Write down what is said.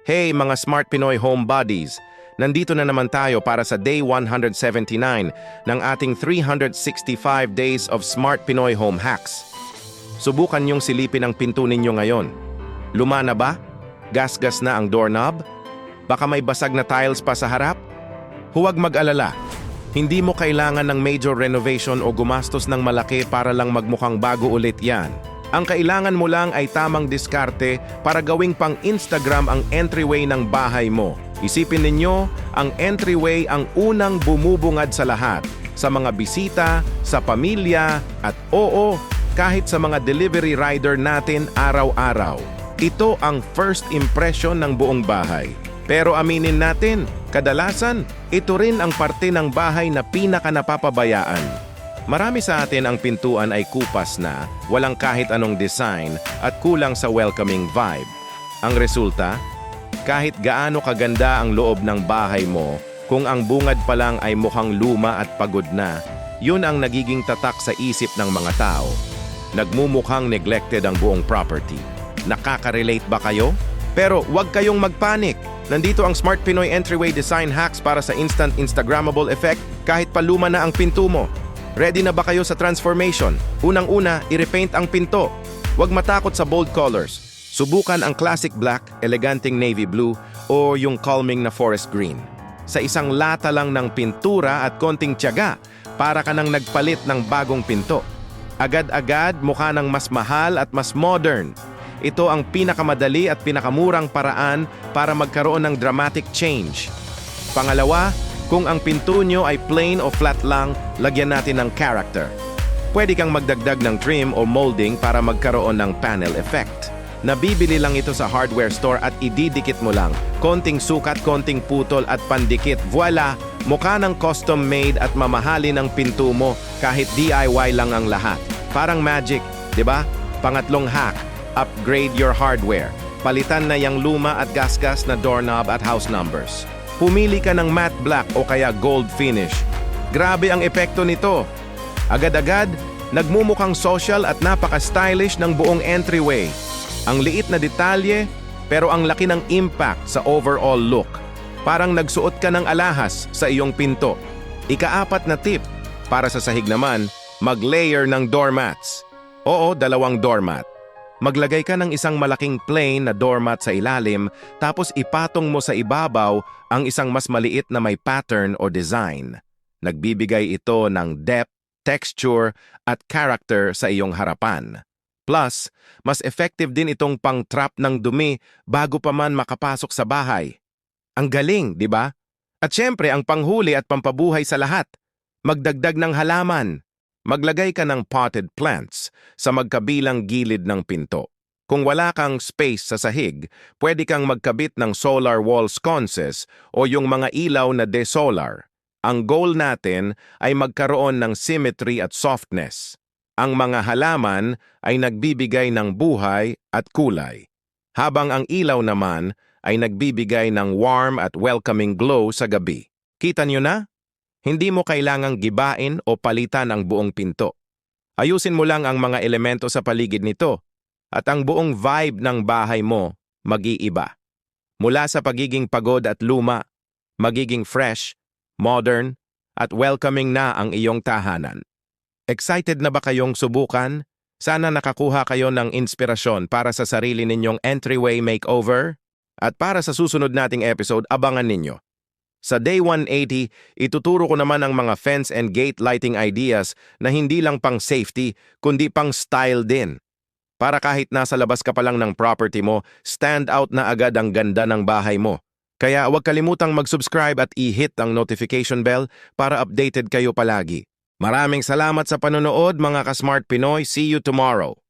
Hey mga Smart Pinoy Homebodies! Nandito na naman tayo para sa Day 179 ng ating 365 Days of Smart Pinoy Home Hacks. Subukan niyong silipin ang pinto ninyo ngayon. Luma na ba? Gasgas na ang doorknob? Baka may basag na tiles pa sa harap? Huwag mag-alala. Hindi mo kailangan ng major renovation o gumastos ng malaki para lang magmukhang bago ulit yan. Ang kailangan mo lang ay tamang diskarte para gawing pang Instagram ang entryway ng bahay mo. Isipin ninyo, ang entryway ang unang bumubungad sa lahat, sa mga bisita, sa pamilya, at oo, kahit sa mga delivery rider natin araw-araw. Ito ang first impression ng buong bahay. Pero aminin natin, kadalasan, ito rin ang parte ng bahay na pinaka-napapabayaan. Marami sa atin ang pintuan ay kupas na, walang kahit anong design at kulang sa welcoming vibe. Ang resulta, kahit gaano kaganda ang loob ng bahay mo, kung ang bungad pa lang ay mukhang luma at pagod na, yun ang nagiging tatak sa isip ng mga tao. Nagmumukhang neglected ang buong property. Nakaka-relate ba kayo? Pero huwag kayong magpanik. Nandito ang Smart Pinoy Entryway Design Hacks para sa instant Instagrammable effect kahit paluma na ang pinto mo. Ready na ba kayo sa transformation? Unang-una, i-repaint ang pinto. Huwag matakot sa bold colors. Subukan ang classic black, eleganteng navy blue, o yung calming na forest green. Sa isang lata lang ng pintura at konting tiyaga, para ka nang nagpalit ng bagong pinto. Agad-agad, mukha ng mas mahal at mas modern. Ito ang pinakamadali at pinakamurang paraan para magkaroon ng dramatic change. Pangalawa, kung ang pinto nyo ay plain o flat lang, lagyan natin ng character. Pwede kang magdagdag ng trim o molding para magkaroon ng panel effect. Nabibili lang ito sa hardware store at ididikit mo lang. Konting sukat, konting putol at pandikit. Voila! Mukha ng custom-made at mamahalin ang pinto mo kahit DIY lang ang lahat. Parang magic, di ba? Pangatlong hack, upgrade your hardware. Palitan na yung luma at gasgas na doorknob at house numbers. Pumili ka ng matte black o kaya gold finish. Grabe ang epekto nito. Agad-agad, nagmumukhang social at napaka-stylish ng buong entryway. Ang liit na detalye, pero ang laki ng impact sa overall look. Parang nagsuot ka ng alahas sa iyong pinto. Ikaapat na tip, para sa sahig naman, mag-layer ng doormats. Oo, 2 doormat. Maglagay ka ng isang malaking plain na doormat sa ilalim, tapos ipatong mo sa ibabaw ang isang mas maliit na may pattern o design. Nagbibigay ito ng depth, texture, at character sa iyong harapan. Plus, mas effective din itong pang-trap ng dumi bago pa man makapasok sa bahay. Ang galing, di ba? At syempre, ang panghuli at pampabuhay sa lahat. Magdagdag ng halaman. Maglagay ka ng potted plants sa magkabilang gilid ng pinto. Kung wala kang space sa sahig, pwede kang magkabit ng solar wall sconces o yung mga ilaw na de-solar. Ang goal natin ay magkaroon ng symmetry at softness. Ang mga halaman ay nagbibigay ng buhay at kulay, habang ang ilaw naman ay nagbibigay ng warm at welcoming glow sa gabi. Kita nyo na? Hindi mo kailangang gibain o palitan ang buong pinto. Ayusin mo lang ang mga elemento sa paligid nito at ang buong vibe ng bahay mo mag-iiba. Mula sa pagiging pagod at luma, magiging fresh, modern, at welcoming na ang iyong tahanan. Excited na ba kayong subukan? Sana nakakuha kayo ng inspirasyon para sa sarili ninyong entryway makeover. At para sa susunod nating episode, abangan ninyo. Sa Day 180, ituturo ko naman ang mga fence and gate lighting ideas na hindi lang pang safety, kundi pang style din. Para kahit nasa labas ka pa lang ng property mo, stand out na agad ang ganda ng bahay mo. Kaya huwag kalimutang mag-subscribe at i-hit ang notification bell para updated kayo palagi. Maraming salamat sa panonood mga ka-Smart Pinoy. See you tomorrow!